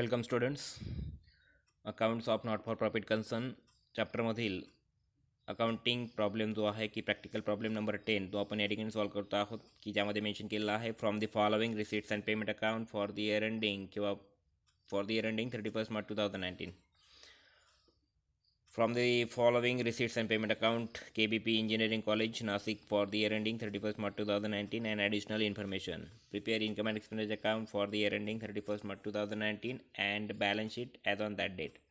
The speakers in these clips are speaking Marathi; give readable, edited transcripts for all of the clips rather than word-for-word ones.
Welcome students. Accounts of not for profit concern चॅप्टरमधील अकाउंटिंग प्रॉब्लेम जो आहे की प्रॅक्टिकल प्रॉब्लेम नंबर 10 तो आपण या ठिकाणी सॉल्व करतो आहोत, की ज्यामध्ये मेन्शन केलेला आहे from the following receipts and payment account for the year ending किंवा for the year ending 31 March 2019. From the following receipts and payment account, KBP Engineering College, Nasik for the year ending 31st March 2019 and additional information. Prepare income and expenditure account for the year ending 31st March 2019 and balance sheet as on that date.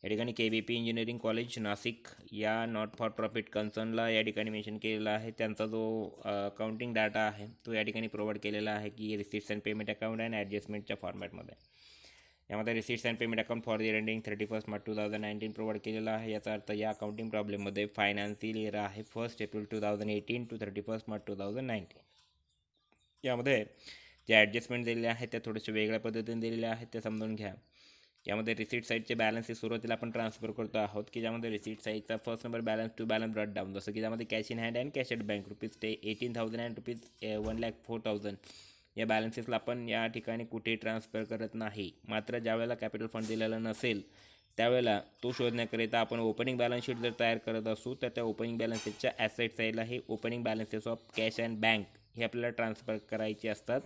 या ठिकाणी KBP इंजिनिअरिंग कॉलेज नाशिक या नॉट फॉर प्रॉफिट कन्सर्नला या ठिकाणी मेन्शन केलेला आहे. त्यांचा जो अकाउंटिंग डाटा आहे तो या ठिकाणी प्रोव्हाइड केलेला आहे की receipts and payment account and ॲडजस्टमेंटच्या फॉर्मॅटमध्ये. यामध्ये receipts and payment account for the year ending 31 March 2019 provide केलेला आहे. याचा अर्थ या अकाउंटिंग प्रॉब्लेममध्ये फायनान्शियल इयर आहे 1 April 2018 to 31 March 2019. यामध्ये जे ॲडजस्टमेंट दिलेले आहेत त्या थोडेसे वेगळ्या पद्धतीने दिलेले आहेत ते समजून घ्या. यामध्ये रिसीट साईडचे बॅलन्स सुरुवातीला आपण ट्रान्सफर करतो आहोत, की ज्यामध्ये रिसीट साईडचा first number balance to balance brought down, जसं की ज्यामध्ये cash in hand and cash at bank ₹18,000 and ₹1,04,000 या बॅलन्सेसला आपण या ठिकाणी कुठेही ट्रान्सफर करत नाही. मात्र ज्यावेळेला कॅपिटल फंड दिलेला नसेल त्यावेळेला तो शोधण्याकरिता आपण ओपनिंग बॅलन्स शीट जर तयार करत असू तर त्या ओपनिंग बॅलन्स शीटच्या ॲसेट साईडला हे opening balances of cash and bank हे आपल्याला ट्रान्सफर करायचे असतात.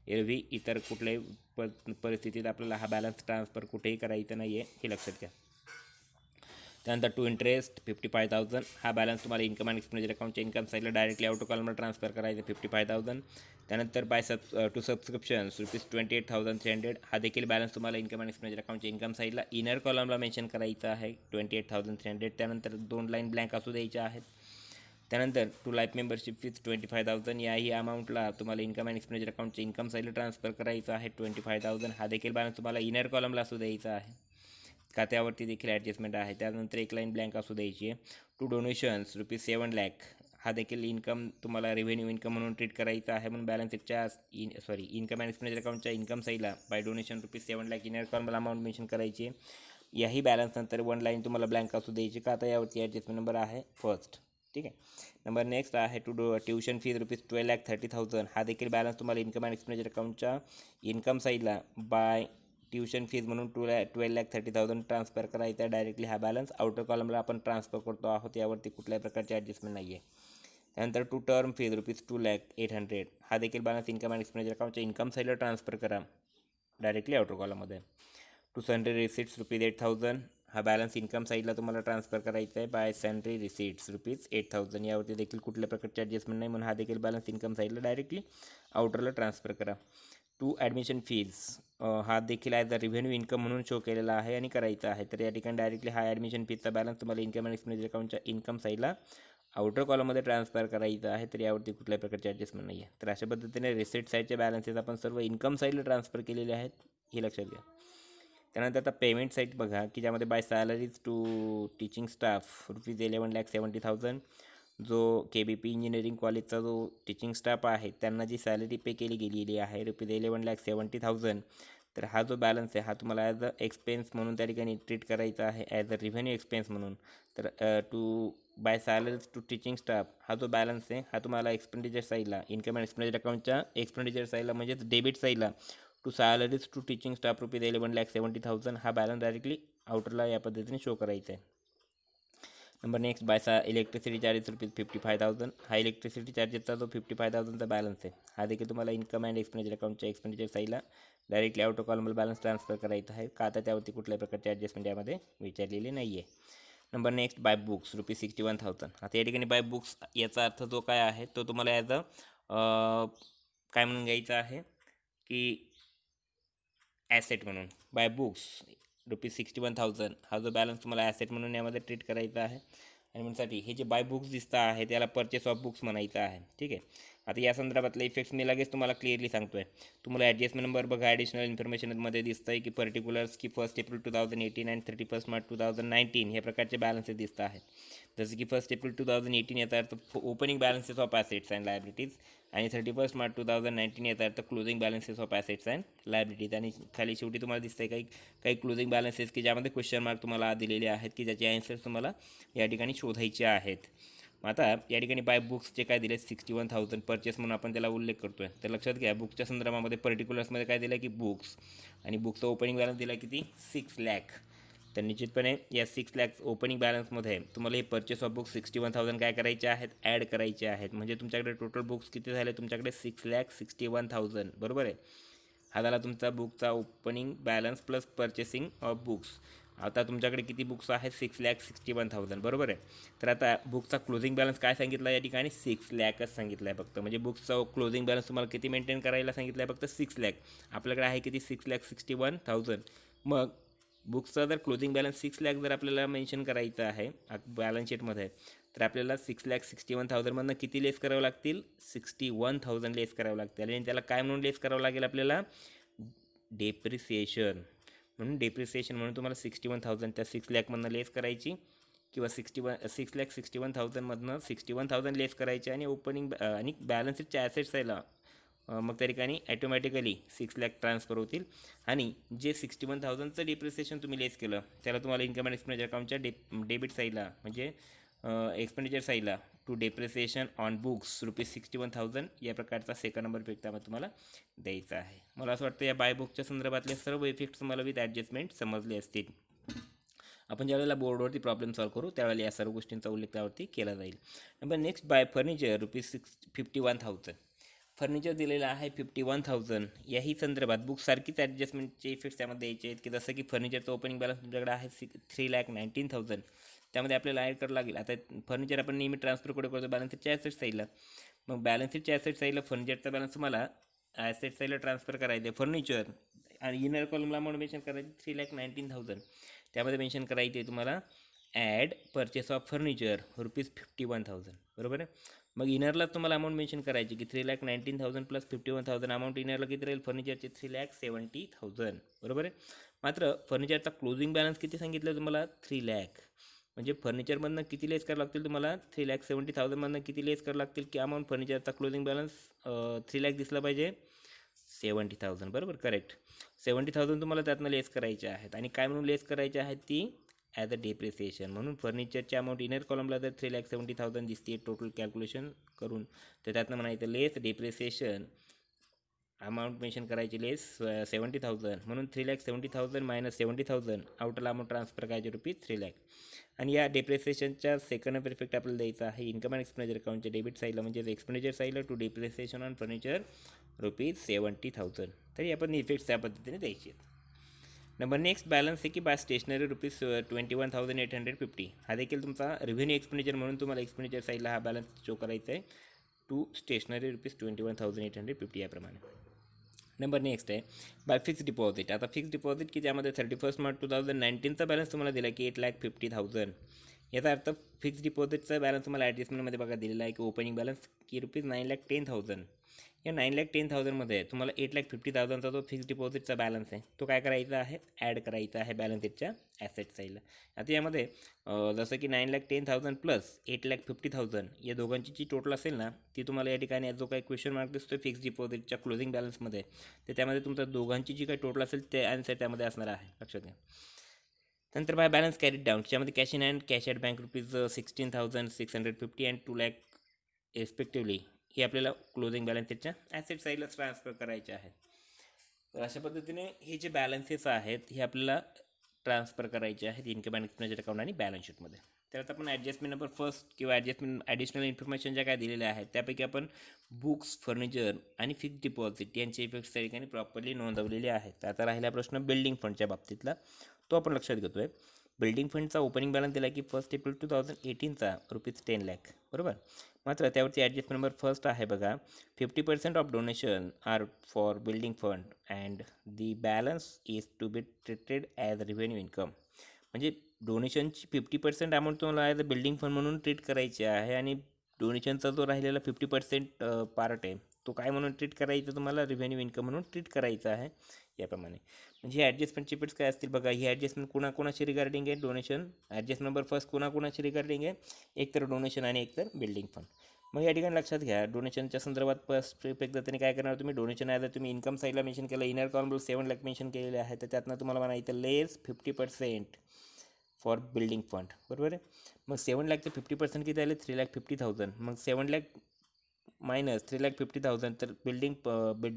एरवी इतर कुठल्याही परिस्थितीत आपल्याला हा बॅलन्स ट्रान्सफर कुठेही करायचा नाही आहे, हे लक्षात घ्या. त्यानंतर टू इंटरेस्ट 55,000 हा बॅलन्स तुम्हाला इन्कम अँड एक्सपेंडिचर अकाउंटच्या इन्कम साईडला डायरेक्टली आउट कॉलमला ट्रान्सफर करायचं 55,000. त्यानंतर टू सबस्क्रिप्शन्स ₹28,300 हा देखील बॅलन्स तुम्हाला इन्कम अँड एक्सपेंडिचर अकाउंटच्या इन्कम साईडला इनर कॉलमला मेन्शन करायचा आहे 28,300. त्यानंतर 2 लाईन ब्लँक असू द्यायच्या आहेत. त्यानंतर टू लाईफ मेंबरशिप फीज 25,000 याही अमाऊंटला तुम्हाला इन्कम अँड एक्सपेंडिचर अकाउंटच्या इन्कम साईडला ट्रान्सफर करायचा आहे 25,000 हा देखील बॅलन्स तुम्हाला इनर कॉलमला असू द्यायचा आहे. खात्यावरती देखील ॲडजस्टमेंट आहे. त्यानंतर 1 लाईन ब्लँक असू द्यायची आहे. टू डोनेशन्स ₹7 लाख हा देखील इन्कम तुम्हाला रेव्हेन्यू इन्कम म्हणून ट्रीट करायचा आहे, म्हणून बॅलन्स शीटच्या इन्कम अँड एक्सपेंडिचर अकाउंटच्या इन्कम साईडला बाय डोनेशन ₹7 लाख इनर कॉलमला अमाऊंट मेन्शन करायची आहे. याही बॅलन्स नंतर 1 लाईन तुम्हाला ब्लँक असू द्यायची का आता यावरती ॲडजस्टमेंट नंबर आहे फर्स्ट. ठीक आहे. नंबर नेक्स्ट आहे ट्यूशन फीज ₹12,30,000 हा देखील बॅलन्स तुम्हाला इन्कम अँड एक्सपेंडिचर अकाउंटच्या इन्कम साईडला बाय ट्यूशन फीज म्हणून 12,30,000 ट्रान्सफर करायचा आहे डायरेक्टली. हा बॅलन्स आउटर कॉलमला आपण ट्रान्सफर करतो आहोत, यावरती कुठल्याही प्रकारची ॲडजस्टमेंट नाही आहे. त्यानंतर टू टर्म फीज ₹2,08,000 हा देखील बॅलन्स इन्कम अँड एक्सपेंडिचर अकाउंटच्या इन्कम साईडला ट्रान्सफर करा डायरेक्टली आउटर कॉलममध्ये. टू सॅलरी रिसीट्स ₹8,000 हा बॅलन्स इन्कम साईडला तुम्हाला ट्रान्सफर करायचा आहे बाय सॅलरी रिसीट्स ₹8,000. यावरती देखील कुठल्या प्रकारची ॲडजस्टमेंट नाही, म्हणून हा देखील बॅलन्स इन्कम साईडला डायरेक्टली आउटरला ट्रान्सफर करा. टू ॲडमिशन फीज हा देखील ॲज अ रिव्हेन्यू इन्कम म्हणून शो केलेला आहे आणि करायचा आहे. तर या ठिकाणी डायरेक्टली हा ॲडमिशन फीजचा बॅलन्स तुम्हाला इन्कम अँड एक्सपेंडिचर अकाउंटच्या इन्कम साईडला आउटर कॉलममध्ये ट्रान्सफर करायचा आहे. तर यावरती कुठल्याही प्रकारची ॲडजस्टमेंट नाही आहे. तर अशा पद्धतीने रिसीट साईडचे बॅलन्सेस आपण सर्व इन्कम साईडला ट्रान्सफर केलेले आहेत, हे लक्षात घ्या. त्यानंतर आता पेमेंट साईट बघा, की ज्यामध्ये by salaries to teaching staff ₹11,70,000 जो KBP इंजिनिअरिंग कॉलेजचा जो टीचिंग स्टाफ आहे त्यांना जी सॅलरी पे केली गेलेली आहे ₹11,70,000. तर हा जो बॅलन्स आहे हा तुम्हाला ॲज अ एक्सपेन्स म्हणून त्या ठिकाणी ट्रीट करायचा आहे, ॲज अ रिव्हेन्यू एक्सपेन्स म्हणून. तर by salaries to teaching staff हा जो बॅलन्स आहे हा तुम्हाला एक्सपेंडिचर साईडला इन्कम अँड एक्सपेंडिचर अकाउंटच्या एक्सपेंडिचर साईडला म्हणजेच डेबिट साईडला to salaries to teaching staff ₹11,70,000 हा बॅलन्स डायरेक्टली आउटरला या पद्धतीने शो करायचा आहे. Number next bye electricity charges ₹55,000 हा इलेक्ट्रिसिटी चार्जेसचा जो 55,000चा बॅलन्स आहे हा देखील तुम्हाला इन्कम अँड एक्सपेंडिचर अकाउंटच्या एक्सपेंडिचर साईडला डायरेक्टली आउटर कॉलमला बॅलन्स ट्रान्सफर करायचा आहे का आता त्यावरती कुठल्याही प्रकारचे ॲडजस्टमेंट यामध्ये विचारलेली नाही आहे. Number next by books ₹61,000. आता या ठिकाणी बाय बुक्स याचा अर्थ जो काय आहे तो तुम्हाला ॲज अ काय म्हणून घ्यायचा आहे की ॲसेट म्हणून. बाय बुक्स ₹61,000 हा जो बॅलन्स तुम्हाला ॲसेट म्हणून यामध्ये ट्रीट करायचा आहे आणि म्हणूनसाठी हे जे बाय बुक्स दिसतं आहे त्याला परचेस ऑफ बुक्स म्हणायचं आहे. ठीक आहे. आता या संदर्भातले इफेक्ट्स मी लगेच तुम्हाला क्लिअरली सांगतो आहे. तुम्हाला ॲडजस्टमेंट नंबर बघा ॲडिशनल इन्फॉर्मेशनमध्ये दिसतं आहे की पर्टिक्युलर्स की 1 April 2018 अँड 31 March 2019 हे प्रकारचे बॅलन्सेस दिसत आहेत. जसं की 1 April 2018 याचा अर्थ opening balances of assets and liabilities आणि 31 March 2019 याचा अर्थ closing balances of assets and liabilities. आणि खाली शेवटी तुम्हाला दिसतं आहे काही क्लोजिंग बॅलन्सेस की ज्यामध्ये क्वेश्चन मार्क तुम्हाला दिलेले आहेत की ज्याचे आन्सर्स तुम्हाला या ठिकाणी शोधायचे आहेत. आता या ठिकाणी बाय बुक्स जे काय दिले 61,000 परचेस म्हणून आपण त्याला उल्लेख करतोय. तर लक्षात घ्या बुक्सच्या संदर्भामध्ये पर्टिक्युलर्समध्ये काय दिलं की बुक्स आणि बुक्सचा ओपनिंग बॅलन्स दिला किती 6 लाख. तर निश्चितपणे या 6 लाख ओपनिंग बॅलन्समध्ये तुम्हाला हे परचेस ऑफ बुक्स 61,000 काय करायचे आहेत ॲड करायचे आहेत. म्हणजे तुमच्याकडे टोटल बुक्स किती झाले तुमच्याकडे 6,61,000 बरोबर आहे. हा झाला तुमचा बुकचा opening balance plus purchasing of books. आता तुमच्याकडे किती बुक्स आहेत 6,61,000 बरोबर आहे. तर आता बुकचा क्लोजिंग बॅलन्स काय सांगितला या ठिकाणी 6 लाखच सांगितलं आहे फक्त. म्हणजे बुक्सचा क्लोजिंग बॅलन्स तुम्हाला किती मेंटेन करायला सांगितलं आहे फक्त 6 लाख. आपल्याकडे आहे किती 6,61,000. मग बुक्सचा जर क्लोजिंग बॅलन्स 6 लाख जर आपल्याला मेन्शन करायचं आहे बॅलन्स शीटमध्ये तर आपल्याला 6,61,000मधनं किती लेस करावं लागतील 61,000 लेस करावं लागतील. आणि त्याला काय म्हणून लेस करावं लागेल आपल्याला डेप्रिसिएशन म्हणून तुम्हाला 61,000 त्या 6 लाखमधनं लेस करायची किंवा 6,61,000मधनं 61,000 लेस करायचे आणि ओपनिंग आणि बॅलन्स शीटच्या ॲसेट्स यायला मग त्या ठिकाणी ॲटोमॅटिकली 6 लाख ट्रान्सफर होतील. आणि जे 61,000चं डिप्रिसिएशन तुम्ही लेस केलं त्याला तुम्हाला इन्कम अँड एक्सपेंडिचर अकाउंटच्या डेबिट साईडला म्हणजे एक्सपेंडिचर साईडला टू डेप्रिसिएशन ऑन बुक्स ₹61,000 या प्रकारचा सेकंड नंबर इफेक्ट त्यामध्ये तुम्हाला द्यायचा आहे. मला असं वाटतं या बाय बुकच्या संदर्भातले सर्व इफेक्ट्स तुम्हाला विथ ॲडजस्टमेंट समजले असतील. आपण ज्यावेळेला बोर्डवरती प्रॉब्लेम सॉल्व करू त्यावेळेला या सर्व गोष्टींचा उल्लेख त्यावरती केला जाईल. Number next by furniture ₹51,000. Furniture दिलेलं आहे 51,000. याही संदर्भात बुकसारखीच ॲडजस्टमेंटचे इफेक्ट्स त्यामध्ये द्यायचे आहेत की जसं की फर्निचरचं ओपनिंग बॅलन्स तुमच्याकडे आहे 3,19,000. त्यामध्ये आपल्याला ॲड करावं लागेल. आता फर्निचर आपण नेहमी ट्रान्सफर कुठे करतो बॅलन्स शीटच्या ॲसेट साईडला. मग बॅलन्स शीटच्या ॲसेट साईडला फर्निचरचा बॅलन्स तुम्हाला ॲसेट साईडला ट्रान्सफर करायचं आहे. फर्निचर आणि इनर कॉलमला अमाऊंट मेन्शन करायची 3,19,000. त्यामध्ये मेन्शन करायचे आहे तुम्हाला ॲड परचेस ऑफ फर्निचर ₹51,000 बरोबर आहे. मग इनरला तुम्हाला अमाऊंट मेन्शन करायची की 3,19,000 प्लस 51,000 अमाऊंट इनरला किती राहील फर्निचरचे 3,70,000 बरोबर आहे. मात्र फर्निचरचा क्लोजिंग बॅलन्स किती सांगितलं तुम्हाला 3 लाख. म्हणजे फर्निचरमधनं किती लेस करावं लागतील तुम्हाला 3,70,000मधनं किती लेस करावं लागतील की अमाऊंट फर्निचरचा क्लोजिंग बॅलन्स 3 लाख दिसला पाहिजे 70,000 बरोबर करेक्ट. 70,000 तुम्हाला त्यातनं लेस करायचे आहेत. आणि काय म्हणून लेस करायचे आहेत ती ॲज अ डेप्रिसिएशन म्हणून फर्निचरची अमाऊंट इनर कॉलमला जर 3,70,000 दिसते टोटल कॅल्क्युलेशन करून तर त्यातनं म्हणायचं लेस डेप्रिसिएशन अमाऊंट मेन्शन करायची लेस 70,000 म्हणून 3,70,000 मायनस 70,000 आउटरला अमाऊंट ट्रान्सफर करायचे ₹3 लाख. आणि या डेप्रिसिएशनच्या सेकंड नंबर इफेक्ट आपल्याला द्यायचा आहे इन्कम अँड एक्सपेंडिचर अकाउंटच्या डेबिट साईडला म्हणजे एक्सपेंडिचर साईडला टू डेप्रिसिएशन ऑन फर्निचर ₹70,000. तरी आपण इफेक्ट्स त्या पद्धतीने द्यायचे आहेत. नंबर नेक्स्ट बॅलन्स आहे की बाय स्टेशनरी ₹21,850. हा देखील तुमचा रेव्हेन्यू एक्सपेंडिचर म्हणून तुम्हाला एक्सपेंडिचर साईडला हा बॅलन्स शो करायचा आहे टू स्टेशनरी ₹21,850 याप्रमाणे. नंबर नेक्स्ट आहे बाय फिक्स डिपॉझिट. आता फिक्स डिपॉझिट की ज्यामध्ये 31 मार्च 2019चा बॅलन्स तुम्हाला दिला की 8,50,000. याचा अर्थ फिक्स डिपॉझिटचा बॅलन्स तुम्हाला ॲडजस्टमेंटमध्ये बघा दिलेला आहे की ओपनिंग बॅलन्स की ₹9,10,000. या 9,10,000मध्ये तुम्हाला 8,50,000चा जो फिक्स डिपॉझिटचा बॅलन्स आहे तो काय करायचा आहे ॲड करायचा आहे बॅलन्स शीटच्या ॲसेट साईडला. आता यामध्ये जसं की 9,10,000 प्लस 8,50,000 या दोघांची जी टोटल असेल ना ती तुम्हाला या ठिकाणी जो काही क्वेश्चन मार्क दिसतो फिक्स डिपॉझिटच्या क्लोजिंग बॅलन्समध्ये तर त्यामध्ये तुमच्या दोघांची जी काही टोटल असेल ते आन्सर त्यामध्ये असणार आहे लक्षात घ्या. नंतर बाय बॅलन्स कॅरीड डाऊन त्यामध्ये cash in hand cash at bank ₹16,650 and 2 lakh respectively ही आपल्याला क्लोजिंग बॅलन्स शीटच्या ॲसेट साईडला ट्रान्सफर करायचे आहेत. तर अशा पद्धतीने हे जे बॅलन्सेस आहेत हे आपल्याला ट्रान्सफर करायचे आहेत इन्कम अँड एक्सपेंडिचर अकाउंट आणि बॅलन्स शीटमध्ये. त्यात आपण ॲडजस्टमेंट नंबर फर्स्ट किंवा ॲडिशनल इन्फॉर्मेशन ज्या काय दिलेल्या आहेत त्यापैकी आपण बुक्स फर्निचर आणि फिक्स डिपॉझिट यांचे इफेक्ट्स त्या ठिकाणी प्रॉपरली नोंदवलेले आहेत. आता राहिला प्रश्न बिल्डिंग फंडच्या बाबतीतला तो आपण लक्षात घेतो आहे. बिल्डिंग फंडचा ओपनिंग बॅलन्स दिला की 1 एप्रिल 2018चा ₹10 लाख बरोबर. मात्र त्यावरती ॲडजस्टमेंट नंबर फर्स्ट आहे बघा 50% of donation are for building fund and the balance is to be treated as revenue income. म्हणजे डोनेशनची 50% अमाऊंट तुम्हाला ॲज अ बिल्डिंग फंड म्हणून ट्रीट करायची आहे आणि डोनेशनचा जो राहिलेला 50% पार्ट आहे तो काय म्हणून ट्रीट करायचं तुम्हाला रेव्हेन्यू इन्कम म्हणून ट्रीट करायचं आहे याप्रमाणे. म्हणजे ही ॲडजस्टमेंटची इफेक्ट्स काय असतील बघा. ही ॲडजस्टमेंट कोणाकोणाची रिगार्डिंग आहे डोनेशन ॲडजस्ट नंबर फर्स्ट कोणाकोणाची रिगार्डिंग आहे एक तर डोनेशन आणि एक तर बिल्डिंग फंड. मग या ठिकाणी लक्षात घ्या डोनेशनच्या संदर्भात फर्स्ट इफेक्ट त्यांनी काय करणार तुम्ही डोनेशन आहे जर तुम्ही इन्कम साईडला मेन्शन केलं इनर कॉलमला 7 लाख मेन्शन केलेले आहे तर त्यातनं तुम्हाला म्हणायचं लेस 50% फॉर बिल्डिंग फंड, बरोबर आहे. मग 7 लाखचं 50% किती आले, 3,50,000. मग 7 लाख मायनस 3,50,000, तर बिल्डिंग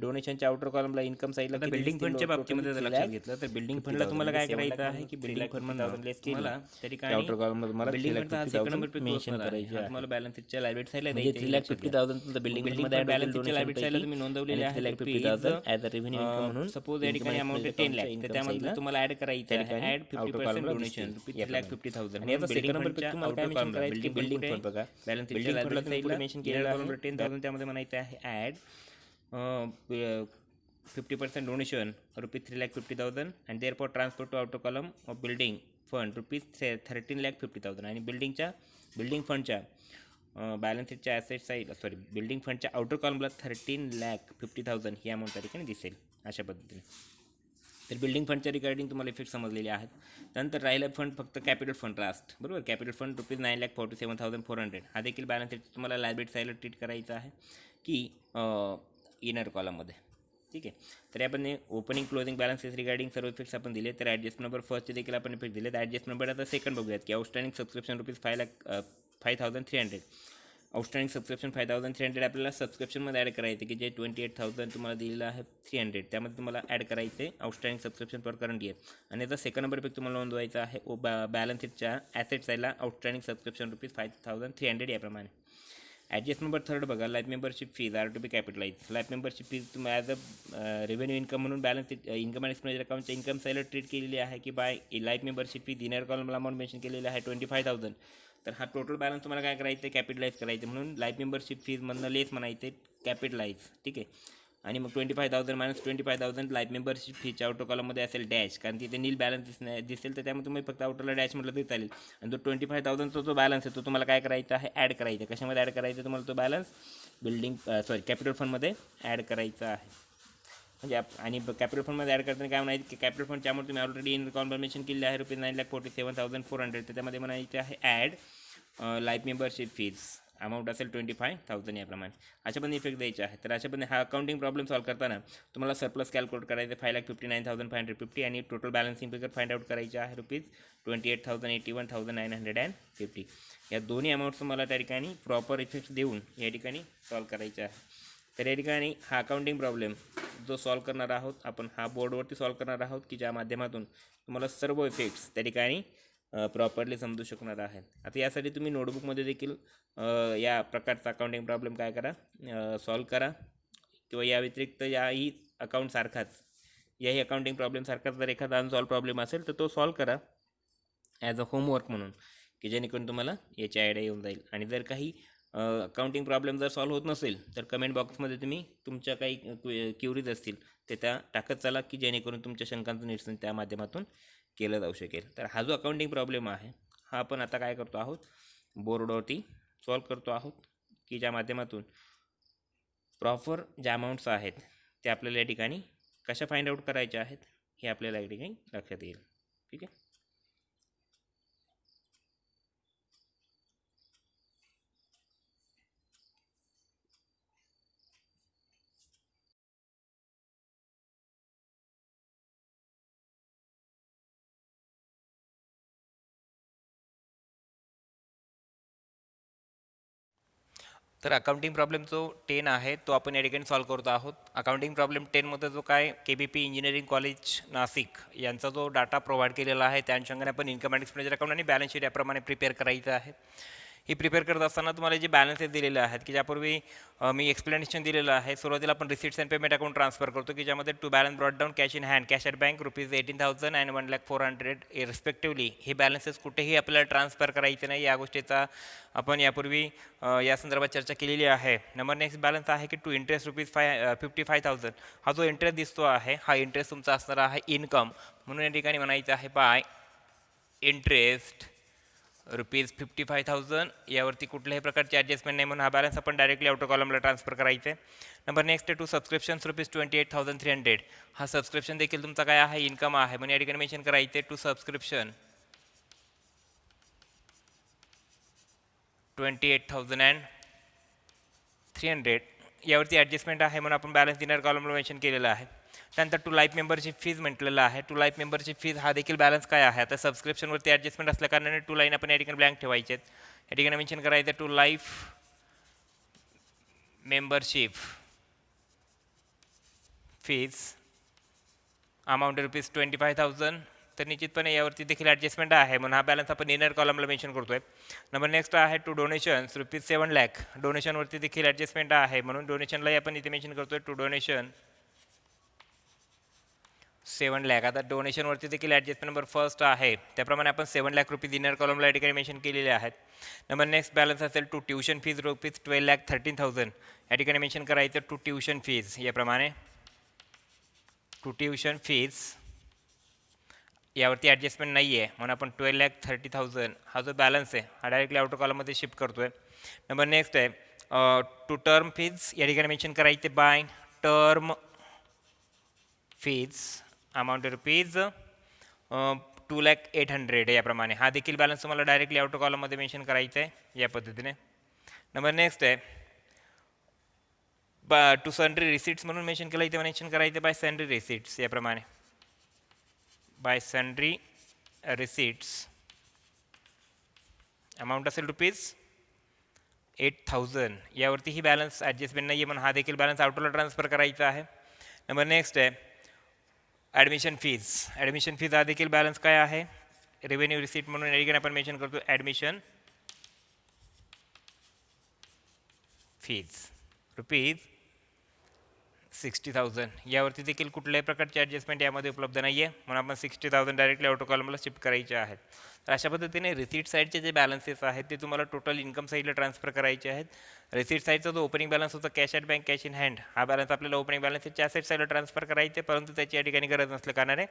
डोनेशनच्या आउटर कॉलमला इन्कम साईडला किती बिल्डिंग दिसतील? फंडच्या बाबतीमध्ये जर लक्षात 3,50,000 घेतलं तर बिल्डिंग फंडला तुम्हाला काय करायचं आहे की बिल्डिंग फंडमधनं लेस केली तुम्हाला त्या ठिकाणी आउटर कॉलमला तुम्हाला बिल्डिंग फंडचा हा सेकंड नंबर पे मेन्शन करायचे आहे. तुम्हाला बॅलन्स शीटच्या लायबिलिटी साईडला म्हणजे द्यायचं 3,50,000 तुमचं बिल्डिंग फंडमध्ये ॲड बॅलन्स शीटच्या लायबिलिटी साईडला तुम्ही नोंदवलेले आहे 3,50,000 ॲज अ रेव्हेन्यू इन्कम म्हणून सपोज या ठिकाणी अमाऊंट 10 लाख, तर त्यामध्ये तुम्हाला ॲड करायचं आहे ॲड 50% डोनेशन ₹3,50,000. आणि याचा सेकंड नंबर पे तुम्हाला काय मेन्शन करायचं की बिल्डिंग फंड बघा, बॅलन्स बिल्डिंग फंडला तुम्ही पुढे मेन्शन केलेलं आहे 10,000, त्यामध्ये म्हणायचं आहे add 50% donation ₹3,50,000 and therefore transfer to outer column of building fund ₹13,50,000. आणि बिल्डिंग फंडच्या बॅलन्स शीटच्या ॲसेट साईड बिल्डिंग फंडच्या आउटर कॉलमला 13,50,000 ही अमाऊंट त्या ठिकाणी दिसेल अशा पद्धतीने. तर बिल्डिंग फंडच्या रिगार्डिंग तुम्हाला इफेक्ट समजलेले आहेत. त्यानंतर राहिला फंड फक्त कॅपिटल फंड ट्रस्ट, बरोबर. कॅपिटल फंड ₹9,47,400 हा देखील बॅलन्स शीट तुम्हाला लायबिलिटी साईडला ट्रीट करायचा आहे की इनर कॉलममध्ये, ठीक आहे. तर आपण ओपनिंग क्लोजिंग बॅलन्सेस रिगार्डिंग सर्व इफेक्ट्स आपण दिले. तर ॲडजस्ट नंबर फर्स्टचे देखील आपण इफेक्ट दिले. तर ॲडजस्ट नंबर आता सेकंड बघूयात की आउटस्टँडिंग सबस्क्रिप्शन ₹5,300. आउटस्टँडिंग सबस्क्रिप्शन 5,300 आपल्याला सबस्क्रिप्शनमध्ये ॲड करायचे की जे 28,000 तुम्हाला दिलेलं आहे 300, त्यामध्ये तुम्हाला ॲड करायचे आउटस्टँडिंग सबस्क्रिप्शन पर करंट इयर. आणि याचा सेकंड नंबर इफेक्ट तुम्हाला नोंदवायचा आहे बॅलन्स शीटच्या ॲसेट साईडला आउटस्टँडिंग सबस्क्रिप्शन ₹5,300 याप्रमाणे. ॲडजस्ट नंबर थर्ड बघा, life membership fees are to be capitalize. Life membership fees तुम्ही ॲज अ रेव्हेन्यू इन्कम म्हणून बॅलन्स इन्कम अँड एक्सपेंडिचर अकाउंटच्या इन्कम साईडला ट्रीट केलेली आहे की by life membership fees inner कॉलमला अमाऊंट मेन्शन केलेली आहे 25,000. तर हा टोटल बॅलन्स तुम्हाला काय करायचं, कॅपिटलाइज करायचं, म्हणून लाईफ मेंबरशिप फीजमधनं लेस म्हणायचे कॅपिटलाइज, ठीक आहे. आणि मग 25,000 मायनस 25,000 लाईफ मेंबरशिप फीच्या आउटर कॉलममध्ये असेल डॅश, कारण तिथे नील बॅलन्स दिसेल, तर त्यामुळे तुम्ही फक्त आउटरला डॅश म्हटलं तरी चालेल. आणि जो 25,000चा जो बॅलन्स आहे तो तुम्हाला काय करायचा आहे, ॲड करायचा. कशामध्ये ॲड करायचं तुम्हाला तो बॅलन्स कॅपिटल फंडमध्ये ॲड करायचा आहे. म्हणजे आणि कॅपिटल फंडमध्ये ॲड करताना काय म्हणायचं की कॅपिटल फंड त्यामुळे तुम्ही ऑलरेडी इन कॉन्फर्मेशन केली आहे ₹9,47,400, तर त्यामध्ये म्हणायचे आहे add life membership fees amount असेल 25,000 याप्रमाणे. अशा पण इफेक्ट द्यायचे आहे. तर अशा पण हा अकाउंटिंग प्रॉब्लेम सॉल्व करताना तुम्हाला सरप्लस कॅल्क्युलेट करायचं 5,59,550 आणि total balancing figure find out करायचे आहे ₹28,081,950. या दोन्ही अमाऊंट्स तुम्हाला त्या ठिकाणी प्रॉपर इफेक्ट्स देऊन या ठिकाणी सॉल्व करायचे आहे. तर या ठिकाणी हा अकाउंटिंग प्रॉब्लेम जो सॉल्व करणार आहोत आपण, हा बोर्डवरती सॉल्व करणार आहोत की ज्या माध्यमातून तुम्हाला सर्व इफेक्ट्स त्या ठिकाणी प्रॉपरली समजू शकणार आहेत. आता यासाठी तुम्ही नोटबुकमध्ये देखील या प्रकारचा अकाउंटिंग प्रॉब्लेम काय करा, सॉल्व करा. किंवा या व्यतिरिक्त याही अकाउंटिंग प्रॉब्लेमसारखाच जर एखादा अनसॉल्व प्रॉब्लेम असेल तर तो सॉल्व करा ॲज अ होमवर्क म्हणून, की जेणेकरून तुम्हाला याची आयडिया येऊन जाईल. आणि जर काही अकाउंटिंग प्रॉब्लेम जर सॉल्व होत नसेल तर कमेंट बॉक्समध्ये तुम्ही तुमच्या काही क्युरीज असतील ते त्या टाकत चला, की जेणेकरून तुमच्या शंकांचं निरसन त्या माध्यमातून केलं जाऊ शकेल. तर हा जो अकाउंटिंग प्रॉब्लेम आहे हा आपण आता काय करतो आहोत, बोर्डवरती सॉल्व करतो आहोत, की ज्या माध्यमातून प्रॉपर ज्या अमाऊंट्स आहेत ते आपल्याला या ठिकाणी कशा फाइंड आउट करायच्या आहेत हे आपल्याला या ठिकाणी लक्षात येईल. ठीक आहे. तर अकाउंटिंग प्रॉब्लेम जो 10 आहे तो आपण या ठिकाणी सॉल्व करतो आहोत. अकाउंटिंग प्रॉब्लेम 10मध्ये जो काय KBP इंजिनिअरिंग कॉलेज नाशिक यांचा जो डाटा प्रोव्हाइड केलेला आहे त्या अनुषंगाने आपण इन्कम अँड एक्सपेंडिचर अकाउंट आणि बॅलन्स शीट याप्रमाणे प्रिपेअर करायचं आहे. ही प्रिपेअर करत असताना तुम्हाला जे बॅलन्सेस दिलेले आहेत की ज्यापूर्वी मी एक्सप्लेनेशन दिलेलं आहे. सुरुवातीला आपण receipts and payment account transfer करतो की ज्यामध्ये to balance brought down cash in hand, cash at bank ₹18,000 and 1,04,00,000 respectively. हे बॅलन्सेस कुठेही आपल्याला ट्रान्सफर करायचे नाही. या गोष्टीचा आपण यापूर्वी या संदर्भात चर्चा केलेली आहे. नंबर नेक्स्ट बॅलन्स आहे की टू इंटरेस्ट ₹55,000. हा जो इंटरेस्ट दिसतो आहे हा इंटरेस्ट तुमचा असणार आहे इन्कम, म्हणून या ठिकाणी म्हणायचं आहे बाय इंटरेस्ट ₹55,000. यावरती कुठल्याही प्रकारची ॲडजस्टमेंट नाही, म्हणून हा बॅलन्स आपण डायरेक्टली आउटर कॉलमला ट्रान्सफर करायचे. Number next to subscriptions ₹28,300. हा सबस्क्रिप्शन देखील तुमचा काय आहे, इन्कम आहे, म्हणून या ठिकाणी मेन्शन करायचे टू सबस्क्रिप्शन 28,300. यावरती ॲडजस्टमेंट आहे म्हणून आपण बॅलन्स इनर कॉलमला मेन्शन केलेला आहे. त्यानंतर टू लाईफ मेंबरशिप फीज म्हटलेलं आहे. टू लाईफ मेंबरशिप फीज हा देखील बॅलन्स काय आहे, आता सबस्क्रिप्शनवरती ॲडजस्टमेंट असल्या कारणाने टू लाईन आपण या ठिकाणी ब्लँक ठेवायचे आहेत. या ठिकाणी मेन्शन करायचं to life membership fees amount ₹25,000. तर निश्चितपणे यावरती देखील ॲडजस्टमेंट आहे, म्हणून हा बॅलन्स आपण इनर कॉलमला मेन्शन करतोय. नंबर नेक्स्ट आहे टू डोनेशन्स ₹7 लाख. डोनेशनवरती देखील ॲडजस्टमेंट आहे, म्हणून डोनेशनलाही आपण इथे मेन्शन करतोय टू डोनेशन 7 लाख. आता डोनेशनवरती देखील ॲडजस्टमेंट नंबर फर्स्ट आहे, त्याप्रमाणे आपण 7 लाख रुपीज इनर कॉलमला या ठिकाणी मेन्शन केलेले आहेत. नंबर नेक्स्ट बॅलन्स असेल टू ट्युशन फीज ₹12,13,000. या ठिकाणी मेन्शन करायचं टू ट्युशन फीज याप्रमाणे टू ट्युशन फीज यावरती ॲडजस्टमेंट नाही आहे, म्हणून आपण 12,30,000 हा जो बॅलन्स आहे हा डायरेक्टली आउटर कॉलममध्ये शिफ्ट करतोय. नंबर नेक्स्ट आहे टू टर्म फीज. या ठिकाणी मेन्शन करायचे by term fees amount rupees ₹2,08,000 याप्रमाणे हा देखील बॅलन्स तुम्हाला डायरेक्टली आउटर कॉलममध्ये मेन्शन करायचं आहे या पद्धतीने. नंबर नेक्स्ट आहे टू सन्ड्री रिसिट्स म्हणून मेन्शन केलं, इथे मेन्शन करायचं बाय सन्ड्री रिसिट्स याप्रमाणे बाय सन्ड्री रिसिट्स अमाऊंट असेल ₹8,000. यावरती ही बॅलन्स ॲडजस्टमेंट नाही आहे, म्हणून हा देखील बॅलन्स आउटरला ट्रान्सफर करायचा आहे. नंबर नेक्स्ट आहे ॲडमिशन फीज. ॲडमिशन फीज हा देखील बॅलन्स काय आहे, रेव्हेन्यू रिसीट म्हणून या ठिकाणी आपण मेन्शन करतो ॲडमिशन फीज ₹60,000. यावरती देखील कुठल्याही प्रकारची ॲडजस्टमेंट यामध्ये उपलब्ध नाही आहे, म्हणून आपण 60,000 डायरेक्टली आउटर कॉलमला शिफ्ट करायचे आहेत. तर अशा पद्धतीने रिसीट साईडचे जे बॅलन्सेस आहेत ते तुम्हाला टोटल इन्कम साईडला ट्रान्सफर करायचे आहेत. रिसीट साईडचा जो ओपनिंग बॅलन्स होता cash at bank cash in hand, हा बॅलन्स आपल्याला ओपनिंग बॅलन्सच्या ॲसेट साईडला ट्रान्सफर करायचे, परंतु त्याची या ठिकाणी गरज नसल्या कारणाने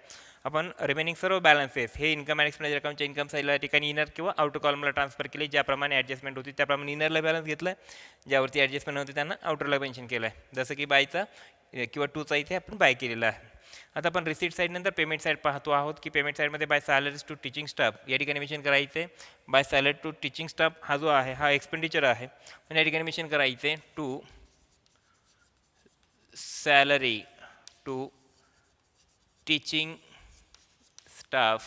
आपण रिमेनिंग सर्व बॅलन्सेस हे इन्कम अँड एक्सपेंडिचर अकाउंटच्या इन्कम साईडला या ठिकाणी इनर किंवा आउटर कॉलमला ट्रान्सफर केले. ज्याप्रमाणे ॲडजस्टमेंट होती त्याप्रमाणे इनरला बॅलन्स घेतला आहे, ज्यावरती ॲडजस्टमेंट होते त्यांना आउटरला मेन्शन केलं आहे, जसं की बायचा किंवा टूचा इथे आपण बाय केलेला आहे. आता आपण रिसीट साईडनंतर पेमेंट साईड पाहतो आहोत की पेमेंट साईडमध्ये by salaries to teaching staff या ठिकाणी मेन्शन करायचे by salary to teaching staff हा जो आहे हा एक्सपेंडिचर आहे, पण या ठिकाणी मेन्शन करायचे to salary to teaching staff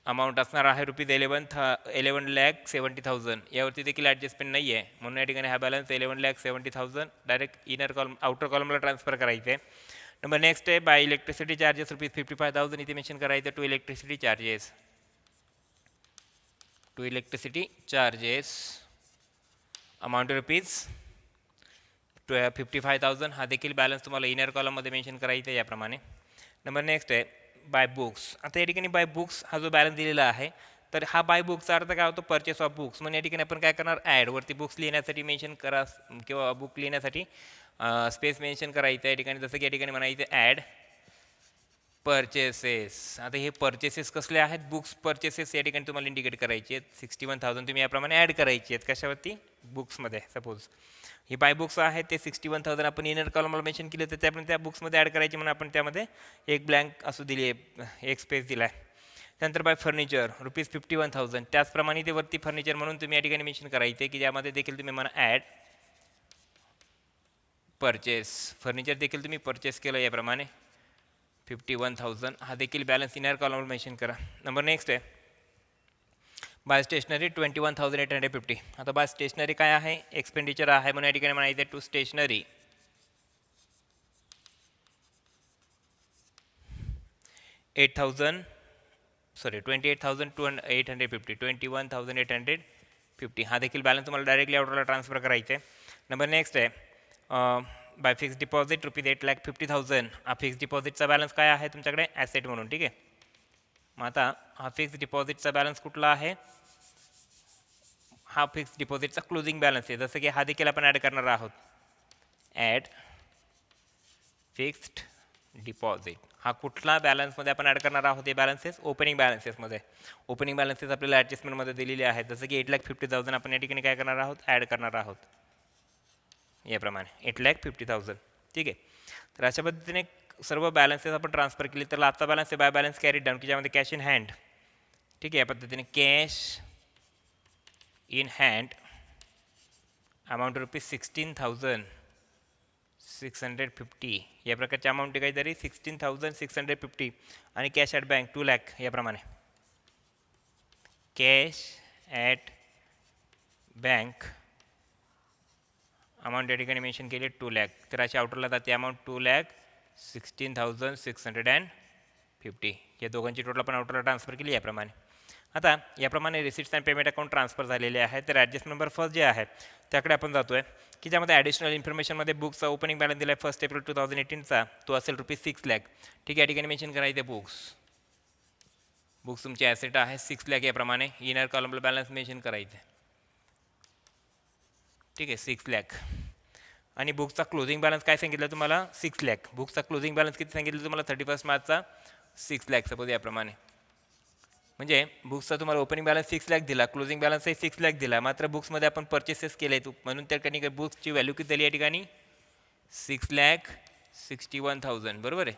amount असणार आहे ₹11,70,000. यावरती देखील ॲडजस्टमेंट नाही आहे, म्हणून या ठिकाणी हा balance 11,70,000 direct inner column outer कॉलमला ट्रान्सफर करायचे. नंबर नेक्स्ट आहे बाय इलेक्ट्रिसिटी चार्जेस ₹55,000. इथे मेन्शन करायचं टू इलेक्ट्रिसिटी चार्जेस अमाऊंट ₹55,000. हा देखील बॅलन्स तुम्हाला इनर कॉलममध्ये मेन्शन करायचं आहे याप्रमाणे. नंबर नेक्स्ट आहे बाय बुक्स. आता या ठिकाणी बाय बुक्स हा जो बॅलन्स दिलेला आहे, तर हा बाय बुक्सचा अर्थ काय होतो, परचेस ऑफ बुक्स. म्हणून या ठिकाणी आपण काय करणार, ॲडवरती बुक्स लिहिण्यासाठी मेन्शन करा किंवा बुक लिहिण्यासाठी स्पेस मेन्शन करायचं या ठिकाणी, जसं की या ठिकाणी म्हणायचं ॲड परचेसेस. आता हे परचेसेस कसले आहेत, बुक्स परचेसेस या ठिकाणी तुम्हाला इंडिकेट करायचे आहेत. 61,000 तुम्ही याप्रमाणे ॲड करायचे आहेत कशावरती, बुक्समध्ये. सपोज ही बाय बुक्स आहे ते 61,000 आपण इनर कॉलमला मेन्शन केले, तर त्याप्रमाणे त्या बुक्समध्ये ॲड करायचे, म्हणून आपण त्यामध्ये एक ब्लँक असू दिली आहे, एक स्पेस दिला आहे. त्यानंतर बाय फर्निचर ₹51,000. त्याचप्रमाणे ते वरती फर्निचर म्हणून तुम्ही या ठिकाणी मेन्शन करायचे की ज्यामध्ये देखील तुम्ही म्हणा ॲड परचेस. फर्निचर देखील तुम्ही परचेस केलं याप्रमाणे 51,000. हा देखील बॅलन्स इनर कॉलमवर मेन्शन करा. नंबर नेक्स्ट आहे बाय स्टेशनरी 21,850. आता बाय स्टेशनरी काय आहे, एक्सपेंडिचर आहे, म्हणून या ठिकाणी म्हणायचं टू स्टेशनरी 21,850. हा देखील बॅलन्स तुम्हाला डायरेक्टली आउटरला ट्रान्सफर करायचं आहे. नंबर नेक्स्ट आहे बाय फिक्स डिपॉझिट ₹8,50,000. हा फिक्स डिपॉझिटचा बॅलन्स काय आहे तुमच्याकडे, ॲसेट म्हणून. ठीक आहे, मग आता हा फिक्स डिपॉझिटचा बॅलन्स कुठला आहे, हा फिक्स डिपॉझिटचा क्लोजिंग बॅलन्स आहे, जसं की हा देखील आपण ॲड करणार आहोत. ॲड फिक्स्ड डिपॉझिट हा कुठला बॅलन्समध्ये आपण ॲड करणार आहोत, हे बॅलन्सेस ओपनिंग बॅलन्सेसमध्ये. ओपनिंग बॅलन्सेस आपल्याला ॲडजस्टमेंटमध्ये दिलेले आहेत, जसं की 8,50,000 आपण या ठिकाणी काय करणार आहोत, ॲड करणार आहोत याप्रमाणे 8,50,000. ठीक आहे, तर अशा पद्धतीने सर्व बॅलन्सेस आपण ट्रान्सफर केले. तर आजचा बॅलन्स आहे बाय बॅलन्स कॅरी डाऊन, की ज्यामध्ये कॅश इन हँड. ठीक आहे, या पद्धतीने कॅश इन हँड अमाऊंट ₹16,000 650 या प्रकारची अमाऊंट आहे काहीतरी 16,650 आणि कॅश ॲट बँक 2 लाख याप्रमाणे. कॅश ॲट बँक अमाऊंट या ठिकाणी मेन्शन केली 2 लाख. तर अशी आउटरला जाते अमाऊंट 2,16,650. या दोघांची टोटल आपण आउटरला ट्रान्सफर केली याप्रमाणे. आता याप्रमाणे receipts and payment account transfer झालेले आहे. तर ॲडजस्ट नंबर फर्स्ट जे आहे त्याकडे आपण जातो आहे की ज्यामध्ये ॲडिशनल इन्फॉर्मेशनमध्ये बुक्सचा ओपनिंग बॅलन्स दिला आहे 1 एप्रिल 2018चा. तो असेल ₹6 लाख. ठीक आहे, या ठिकाणी मेन्शन करायचे बुक्स तुमचे ॲसेट आहे 6 लाख याप्रमाणे. इनर कॉलमला बॅलन्स मेन्शन करायचं. ठीक आहे, 6 लाख. आणि बुकचा क्लोजिंग बॅलन्स काय सांगितलं तुम्हाला 6 लाख. बुकचा क्लोजिंग बॅलन्स किती सांगितलं तुम्हाला 31 मार्चचा 6 लाख सपोज याप्रमाणे. म्हणजे बुक्सचा तुम्हाला ओपनिंग बॅलन्स 6 लाख दिला, क्लोजिंग बॅलन्सही 6 लाख दिला. मात्र बुक्समध्ये आपण परचेसेस केले म्हणून त्या ठिकाणी बुक्सची व्हॅल्यू किती झाली या ठिकाणी 6,61,000 बरोबर आहे.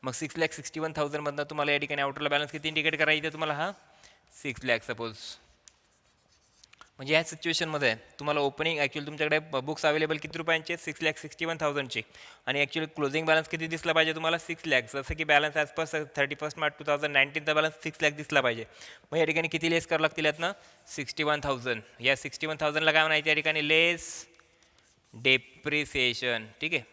मग 6,61,000 मधनं तुम्हाला या ठिकाणी आउटरला बॅलन्स किती इंडिकेट करायचं तुम्हाला हा 6 लाख सपोज. म्हणजे ह्या सिच्युएशनमध्ये तुम्हाला ओपनिंग ॲक्च्युअली तुमच्याकडे बुक्स अवेलेबल किती रुपयांचे 6,61,000चे आणि ॲक्च्युअली क्लोजिंग बॅलन्स किती दिसला पाहिजे तुम्हाला 6 लाख. जसं की बॅलन्स ॲज पर 31 मार्च 2019चा बॅलन्स 6 लाख दिसला पाहिजे. मग या ठिकाणी किती लेस करावं लागतील यातनं 61,000. या 61,000ला काय म्हणायचं या ठिकाणी लेस डेप्रिसिएशन. ठीक आहे,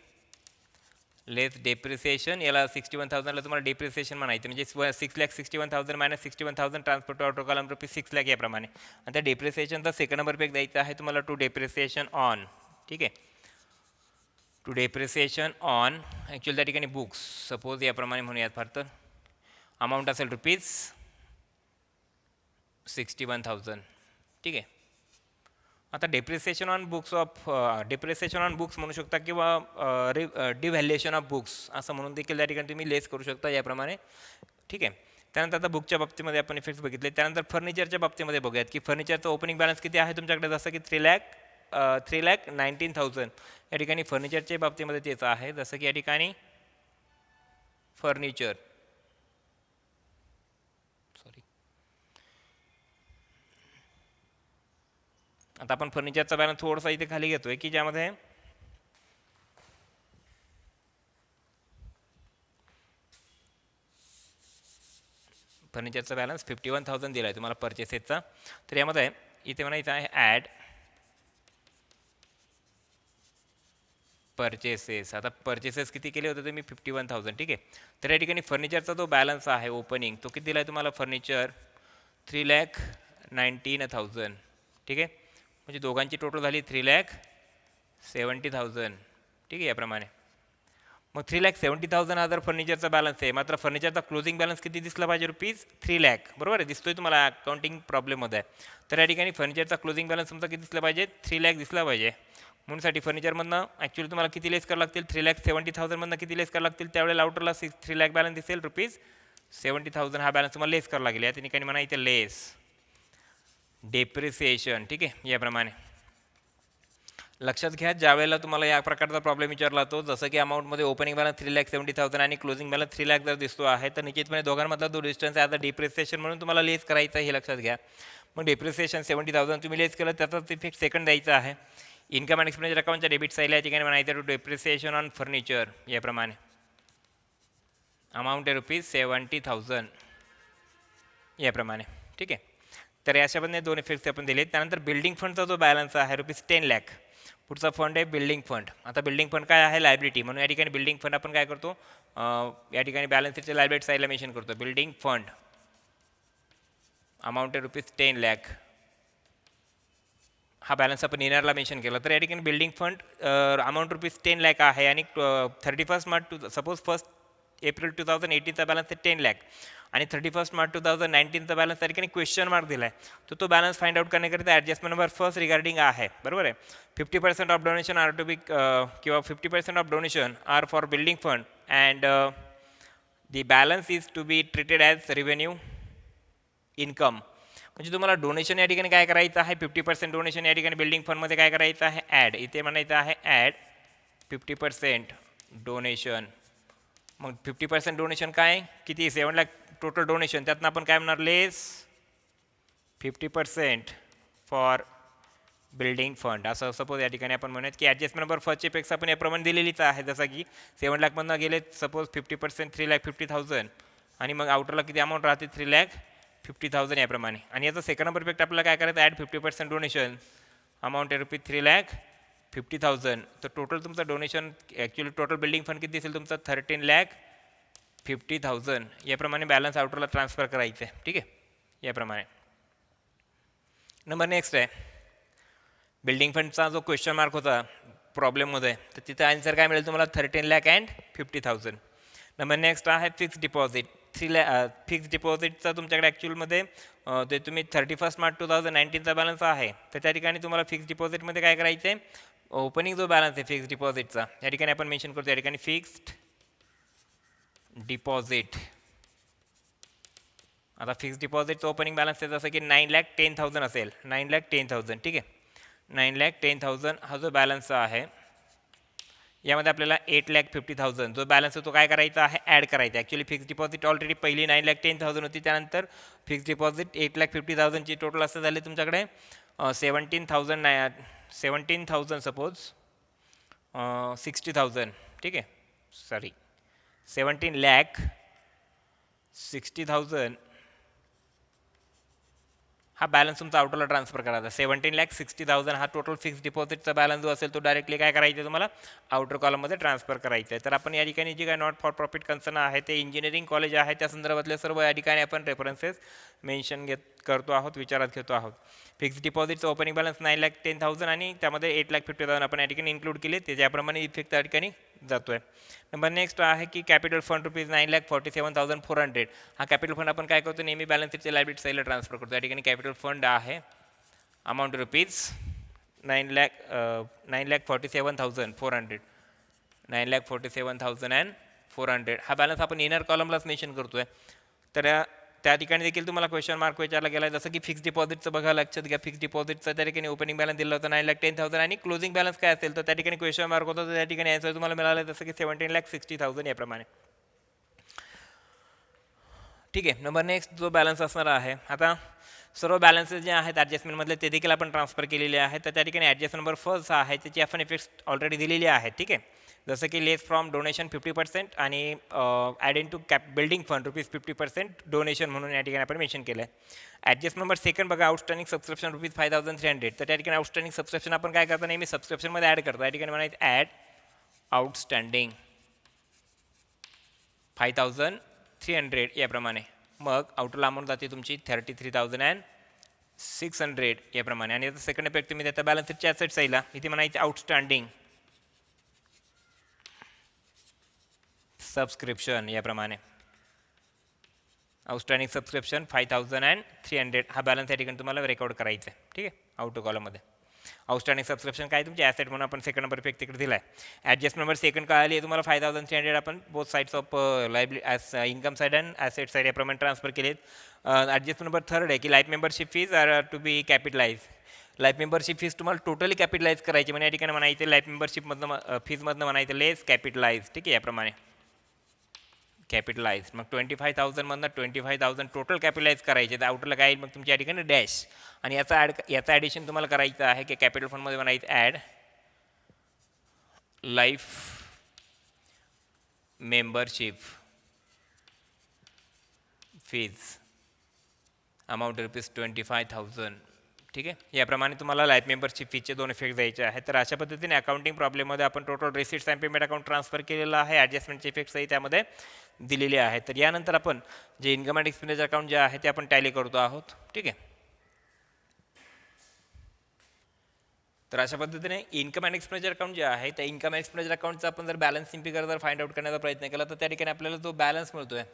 लेस डेप्रिसिएशन. याला 61,000ला तुम्हाला डेप्रिसिएशन म्हणायचं. म्हणजे 6,61,000 minus 61,000 transfer to outer column ₹6 lakh याप्रमाणे. आणि त्या डेप्रिसिएशनचा सेकंड नंबर पे द्यायचा आहे तुम्हाला टू डेप्रिसिएशन ऑन. ठीक आहे, टू डेप्रिसिएशन ऑन ॲक्च्युअली त्या ठिकाणी बुक्स सपोज याप्रमाणे म्हणूयात. फार तर अमाऊंट असेल ₹61,000. ठीक आहे. आता डेप्रिसिएशन ऑन बुक्स म्हणू शकता किंवा डिव्हॅल्युएशन ऑफ बुक्स असं म्हणून देखील त्या ठिकाणी तुम्ही लेस करू शकता याप्रमाणे. ठीक आहे. त्यानंतर आता बुकच्या बाबतीमध्ये आपण इफेक्ट्स बघितले. त्यानंतर फर्निचरच्या बाबतीमध्ये बघूयात की फर्निचरचं ओपनिंग बॅलन्स किती आहे तुमच्याकडे जसं की 3,19,000 या ठिकाणी फर्निचरच्या बाबतीमध्ये तेच आहे. जसं की या ठिकाणी फर्निचर आता आपण फर्निचरचा बॅलन्स थोडासा इथे खाली घेतोय की ज्यामध्ये फर्निचरचा बॅलन्स 51,000 दिला आहे तुम्हाला परचेसेसचा. तर यामध्ये इथे म्हणायचं आहे ॲड परचेसेस. आता परचेसेस किती केले होते तुम्ही 51,000. ठीक आहे. तर या ठिकाणी फर्निचरचा जो बॅलन्स आहे ओपनिंग तो किती दिला आहे तुम्हाला फर्निचर 3,19,000. ठीक आहे, म्हणजे दोघांची टोटल झाली 3,70,000. ठीक आहे याप्रमाणे. मग 3,70,000 हा जर फर्निचरचा बॅलन्स आहे मात्र फर्निचरचा क्लोजिंग बॅलन्स किती दिसला पाहिजे ₹3 लाख. बरोबर आहे, दिसतोय तुम्हाला अकाउंटिंग प्रॉब्लेममध्ये. तर या ठिकाणी फर्निचरचा क्लोजिंग बॅलन्स तुमचा किती दिसला पाहिजे 3 लाख दिसला पाहिजे. म्हणूनसाठी फर्निचरमधनं ॲक्च्युअली तुम्हाला किती लेस करावं लागतील 3,70,000 मधनं किती लेस करावं लागतील त्यावेळेला आउटरला 3 लाख बॅलन्स दिसेल ₹70,000 हा बॅलन्स तुम्हाला लेस करावा लागेल. या ठिकाणी म्हणायचं लेस डेप्रिसिएशन. ठीक आहे, याप्रमाणे लक्षात घ्या ज्या वेळेला तुम्हाला या प्रकारचा प्रॉब्लेम विचारला तो जसं की अमाऊंटमध्ये ओपनिंग बॅलन्स 3,70,000 आणि क्लोजिंग बॅलन्स 3 लाख जर दिसतो आहे तर निश्चितपणे दोघांमधला जो डिस्टन्स आहे आता डिप्रिसिएशन म्हणून तुम्हाला लेस करायचा आहे हे लक्षात घ्या. मग डिप्रिसिएशन 70,000 तुम्ही लेस केलं त्याचाच इफेक्ट सेकंड द्यायचा आहे. इन्कम अँड एक्सपेंडिचर अकाउंटच्या डेबिट साईडला या ठिकाणी म्हणायचं टू डेप्रिसिएशन ऑन फर्निचर याप्रमाणे अमाऊंट आहे ₹70,000 याप्रमाणे. ठीक आहे. तर अशा पद्धतीने दोन इफेक्ट्स आपण दिले. त्यानंतर बिल्डिंग फंडचा जो बॅलन्स आहे ₹10 लाख. पुढचा फंड आहे बिल्डिंग फंड. आता बिल्डिंग फंड काय आहे लायबिलिटी म्हणून या ठिकाणी बिल्डिंग फंड आपण काय करतो या ठिकाणी बॅलन्स शीटच्या लायबिलिटी साईडला मेन्शन करतो बिल्डिंग फंड अमाऊंट आहे ₹10 लाख. हा बॅलन्स आपण इनरला मेन्शन केला. तर या ठिकाणी बिल्डिंग फंड अमाऊंट ₹10 लाख आहे आणि 31 मार्च सपोज 1 एप्रिल 2018चा बॅलन्स आहे 10 लाख आणि 31 मार्च 2019चा बॅलन्स त्या ठिकाणी क्वेश्चन मार्क दिला आहे. तो बॅलन्स फाइंड आउट करण्याकरिता ॲडजस्टमेंट नंबर फर्स्ट रिगार्डिंग आहे. बरोबर आहे. 50% of donation are to be किंवा 50% of donation are for building fund and the balance is to be treated as revenue income. म्हणजे तुम्हाला डोनेशन या ठिकाणी काय करायचं आहे 50% डोनेशन या ठिकाणी बिल्डिंग फंडमध्ये काय करायचं आहे ॲड. इथे म्हणायचं आहे ॲड 50% डोनेशन. मग 50% डोनेशन काय किती 7 लाख टोटल डोनेशन त्यातनं आपण काय म्हणणार लेस 50% फॉर बिल्डिंग फंड असं सपोज या ठिकाणी आपण म्हणूयात की ॲडजस्टमेंट नंबर फर्स्टची पेक्स आपण याप्रमाणे दिलेलीच आहे, जसं की 7 लाखमधनं गेले सपोज 50% 3,50,000 आणि मग आउटरला किती अमाऊंट राहते 3,50,000 याप्रमाणे. आणि याचा सेकंड नंबर पेक्ट आपल्याला काय करायचं ॲड 50% डोनेशन अमाऊंट आहे रुपीज 3,50,000. तर टोटल तुमचं donation actually total building fund किती दिसेल तुमचं 13,50,000 याप्रमाणे बॅलन्स आउटरला ट्रान्सफर करायचं आहे. ठीक आहे याप्रमाणे. नंबर नेक्स्ट आहे बिल्डिंग फंडचा जो क्वेश्चन मार्क होता प्रॉब्लेममध्ये, तर तिथं आन्सर काय मिळेल तुम्हाला 13,50,000. नंबर नेक्स्ट आहे फिक्स डिपॉझिट. फिक्स डिपॉझिटचा तुमच्याकडे ॲक्च्युअलमध्ये ते तुम्ही 31 मार्च 2019चा बॅलन्स आहे, तर त्या ठिकाणी तुम्हाला फिक्स डिपॉझिटमध्ये काय करायचं आहे ओपनिंग जो बॅलन्स आहे फिक्स डिपॉझिटचा या ठिकाणी आपण मेन्शन करतो. या ठिकाणी फिक्स्ड डिपॉझिट. आता फिक्स डिपॉझिटचं ओपनिंग बॅलन्स आहे जसं की 9,10,000 असेल. 9,10,000 ठीक आहे. 9,10,000 हा जो बॅलन्स आहे यामध्ये आपल्याला 8,50,000 जो बॅलन्स आहे तो काय करायचा आहे ॲड करायचा. ॲक्च्युली फिक्स डिपॉझिट ऑलरेडी पहिली 9,10,000 होती, त्यानंतर फिक्स डिपॉझिट 8,50,000ची टोटल असं झाले तुमच्याकडे 17,000 सपोज 60,000 ठीक आहे. सॉरी 17,60,000 हा बॅलन्स तुमचा आउटरला ट्रान्सफर करायचा. 17,60,000 हा टोटल फिक्स डिपॉझिटचा बॅलन्स जो असेल तो डायरेक्टली काय करायचं तुम्हाला आउटर कॉलममध्ये ट्रान्सफर करायचं आहे. तर आपण या ठिकाणी जे काय नॉट फॉर प्रॉफिट कन्सर्न आहे ते इंजिनिअरिंग कॉलेज आहे त्या संदर्भातले सर्व या ठिकाणी आपण रेफरन्सेस मेन्शन करतो आहोत, विचारात घेतो आहोत. फिक्स डिपॉझिटचं ओपनिंग बॅलन्स 9,10,000 आणि त्यामध्ये 8,50,000 आपण या ठिकाणी इन्क्लूड केले, ते ज्याप्रमाणे इफेक्ट त्या ठिकाणी जातो आहे. नंबर नेक्स्ट आहे की कॅपिटल फंड रुपीज 9,47,400. हा कॅपिटल फंड आपण काय करतो नेहमी बॅलन्स शीटच्या लायबिलिटी साईडला ट्रान्सफर करतो. या ठिकाणी कॅपिटल फंड आहे अमाऊंट रुपीज 9,47,400. 9,47,400 हा बॅलन्स आपण इनर कॉलमलाच मेन्शन करतोय. तर त्या ठिकाणी देखील तुम्हाला क्वेश्चन मार्क विचारला गेला आहे, जसं की फिक्स डिपॉझिटचं बघा लक्षात घ्या. फिक्स डिपॉझिटचं त्या ठिकाणी ओपनिंग बॅलन्स दिलं होतं 9,10,000 आणि क्लोजिंग बॅलन्स काय असेल तर त्या ठिकाणी क्वेश्चन मार्क होता, तर त्या ठिकाणी आन्सर तुम्हाला मिळालं जसं की 17,60,000 याप्रमाणे. ठीक आहे. नंबर नेक्स्ट जो बॅलन्स असणार आहे, आता सर्व बॅलन्सेस जे आहेत ॲडजस्टमेंटमधले ते देखील आपण ट्रान्सफर केलेले आहेत. तर त्या ठिकाणी ॲडजस्ट नंबर फर्स्ट आहे त्याची आपण इफेक्ट्स ऑलरेडी दिलेली आहेत. ठीक आहे. जसं की लेस फ्रॉम डोनेशन 50% आणि adding to building fund rupees 50% donation म्हणून या ठिकाणी आपण मेन्शन केलं आहे. ॲडजस्ट नंबर सेकंड बघा आउटस्टँडिंग सबस्क्रिप्शन रुपीज 5,300. तर त्या ठिकाणी आउटस्टँडिंग सबस्क्रिप्शन आपण काय करतो नेहमी सबस्क्रिप्शनमध्ये ॲड करतो. या ठिकाणी म्हणायचं ॲड आउटस्टँडिंग 5,300 याप्रमाणे. मग आउटरला अमाऊंट जाते तुमची 33,600 याप्रमाणे. आणि याचा सेकंड इफेक्ट तुम्ही त्याचा बॅलन्स शीटच्या ॲसेट साईडला इथे म्हणायचे आउटस्टँडिंग सबस्क्रिप्शन याप्रमाणे. आउटस्टँडिंग सबस्क्रिप्शन 5,300 हा बॅलन्स या ठिकाणी तुम्हाला रेकॉर्ड करायचा आहे. ठीक आहे आउटर कॉलममध्ये. आउटस्टँडिंग सबस्क्रिप्शन काय तुमची ॲसेट म्हणून आपण सेकंड नंबर इफेक्ट तिकडे दिला आहे. ॲडजस्ट नंबर सेकंड काय आली आहे तुम्हाला 5,300 आपण both sides of liability income side and asset side याप्रमाणे ट्रान्सफर केले. ॲडजस्ट नंबर थर्ड आहे की life membership fees are to be capitalize. Life membership fees तुम्हाला टोटली कॅपिटलाइज करायची म्हणजे या ठिकाणी म्हणायचं लाईफ मेंबरशिपमधनं फीजमधनं म्हणायचं लेस कॅपिटलाइज. ठीक आहे याप्रमाणे कॅपिटलाइज. मग 25,000 मधनं 25,000 टोटल कॅपिटलाइज करायचे. तर आउटरला काय येईल मग तुमच्या ठिकाणी डॅश. आणि याचा ॲडिशन तुम्हाला करायचं आहे की कॅपिटल फंडमध्ये म्हणायचं add life membership fees amount rupees 25,000. ठीक आहे याप्रमाणे तुम्हाला लाईफ मेंबरशिप फीचे दोन इफेक्ट द्यायचे आहेत. तर अशा पद्धतीने अकाउंटिंग प्रॉब्लेममध्ये आपण total receipts and payment account transfer केलेलं आहे. ॲडजस्टमेंटचे इफेक्ट्सही त्यामध्ये दिलेले आहेत. तर यानंतर आपण जे इन्कम अँड एक्सपेंडिचर अकाउंट जे आहे ते आपण टॅली करतो आहोत. ठीक आहे. तर अशा पद्धतीने इन्कम अँड एक्सपेंडिचर अकाउंट जे आहे त्या इन्कम अँड एक्सपेंडिचर अकाउंटचा आपण जर बॅलन्स फिगर जर फाइंड आउट करण्याचा प्रयत्न केला तर त्या ठिकाणी आपल्याला जो बॅलन्स मिळतो आहे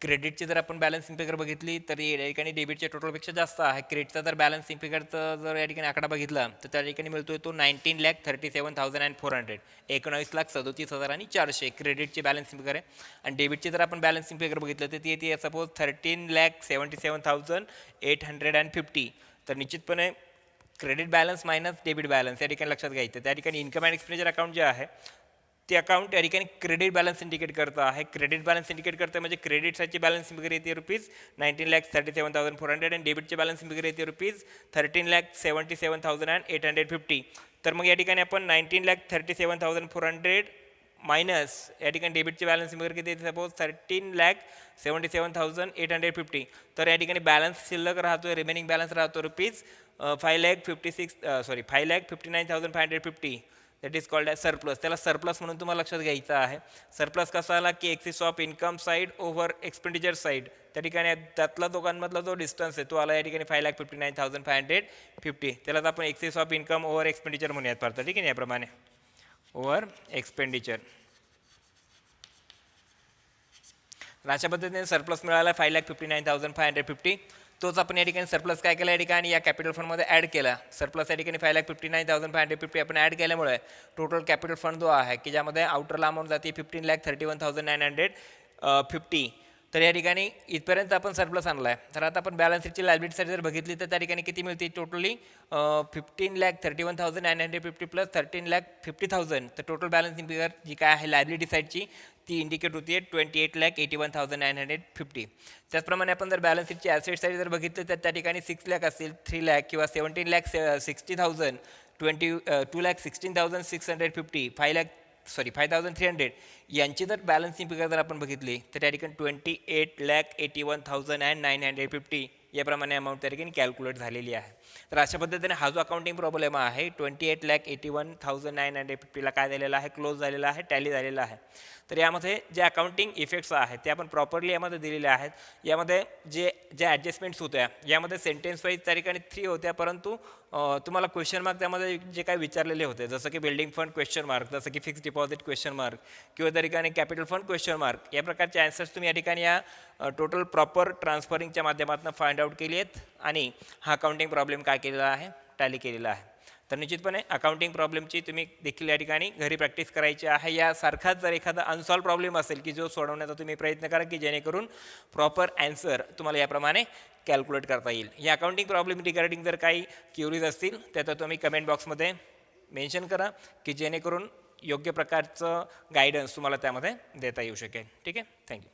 क्रेडिटची जर आपण बॅलन्स फिगर बघितली तर या ठिकाणी डेबिटच्या टोटलपेक्षा जास्त आहे. क्रेडिटचा जर बॅलन्स फिगरचा जर या ठिकाणी आकडा बघितला तर त्या ठिकाणी मिळतोय तो 19,37,400 19,37,400 क्रेडिटची बॅलन्स फिगर आहे. आणि डेबिटची जर आपण बॅलन्स फिगर बघितलं तर ती येते सपोज 13,77,850. तर निश्चितपणे credit balance minus debit balance या ठिकाणी लक्षात घ्यायचं. त्या ठिकाणी इन्कम अँड एक्सपेंडिचर अकाउंट जे आहे ते अकाउंट या ठिकाणी क्रेडिट बॅलन्स इंडिकेट करतं आहे. क्रेडिट बॅलन्स इंडिकेट करतं म्हणजे क्रेडिट साईडची बॅलन्स वगैरे येते ₹19,37,400 आणि डेबिटचे बॅलन्स वगैरे येते ₹13,77,850. तर मग या ठिकाणी आपण 19,37,400 मायनस या ठिकाणी डेबिटचे बॅलन्स वगैरे किती येते सपोज 13,77,850. तर या ठिकाणी बॅलन्स शिल्लक राहतो, रिमेनिंग बॅलन्स राहतो ₹5,59,550. That is called as surplus. त्याला सरप्लस म्हणून तुम्हाला लक्षात घ्यायचं आहे. सरप्लस कसा आला की axis of income side over expenditure side. त्या ठिकाणी त्यातला दोघांमधला जो डिस्टन्स आहे तो आला या ठिकाणी 5,59,550. त्यालाच आपण axis of income over expenditure म्हणूयात पडतं. ठीक आहे, याप्रमाणे ओव्हर एक्सपेंडिचर. अशा पद्धतीने सरप्लस मिळाला 5,59,550. तोच आपण या ठिकाणी सरप्लस काय केला या ठिकाणी या कॅपिटल फंडमध्ये ॲड केला. सरप्लस या ठिकाणी 5,59,550 आपण ॲड केल्यामुळे टोटल कॅपिटल फंड जो आहे की ज्यामध्ये आउटरला अमाऊंट जाते 15,31,950. तर या ठिकाणी इथपर्यंत आपण सरप्लस आणला आहे. तर आता आपण बॅलन्स शीटची लायबिलिटी साईड जर बघितली तर त्या ठिकाणी किती मिळते टोटली 15,31,950 प्लस 13,50,000. तर टोटल बॅलन्सिंग फिगर जी काय आहे लायबिलिटी साईडची ती इंडिकेट होती आहे 28,81,950. त्याचप्रमाणे आपण जर बॅलन्स शीटची ॲसेट साईड जर बघितली तर त्या ठिकाणी 6 लाख असेल, 3 लाख किंवा 17,60,000, 2,16,650, 5,300 यांची जर बॅलन्सिंग फिगर जर आपण बघितली तर त्या ठिकाणी 28,81,950 याप्रमाणे अमाऊंट त्या ठिकाणी कॅल्क्युलेट झालेली आहे. तर अशा पद्धतीने हा जो अकाउंटिंग प्रॉब्लेम आहे 28,81,950ला काय झालेला आहे, क्लोज झालेला आहे, टॅली झालेला आहे. तर यामध्ये जे अकाउंटिंग इफेक्ट्स आहेत ते आपण प्रॉपरली यामध्ये दिलेले आहेत. यामध्ये जे ॲडजस्टमेंट्स होत्या यामध्ये सेंटेन्स वाईज त्या ठिकाणी 3 होत्या, परंतु तुम्हाला क्वेश्चन मार्क त्यामध्ये जे काही विचारलेले होते जसं की बिल्डिंग फंड क्वेश्चन मार्क, जसं की फिक्स डिपॉझिट क्वेश्चन मार्क किंवा त्या ठिकाणी कॅपिटल फंड क्वेश्चन मार्क, या प्रकारचे आन्सर्स तुम्ही या ठिकाणी या टोटल प्रॉपर ट्रान्सफरिंगच्या माध्यमातून फाइंड आउट केली आहेत आणि हा अकाउंटिंग प्रॉब्लेम काय केलेला आहे, टॅली केलेला आहे. तर निश्चितपणे अकाउंटिंग प्रॉब्लेमची तुम्ही देखील या ठिकाणी घरी प्रॅक्टिस करायची आहे. यासारखाच जर एखादा अनसॉल्व प्रॉब्लेम असेल की जो सोडवण्याचा तुम्ही प्रयत्न करा की जेणेकरून प्रॉपर ॲन्सर तुम्हाला याप्रमाणे कॅल्क्युलेट करता येईल. या अकाउंटिंग प्रॉब्लेम रिगार्डिंग जर काही क्युरीज असतील तर तुम्ही कमेंट बॉक्समध्ये मेन्शन करा की जेणेकरून योग्य प्रकारचं गायडन्स तुम्हाला त्यामध्ये देता येऊ शकेल. ठीक आहे, थँक्यू.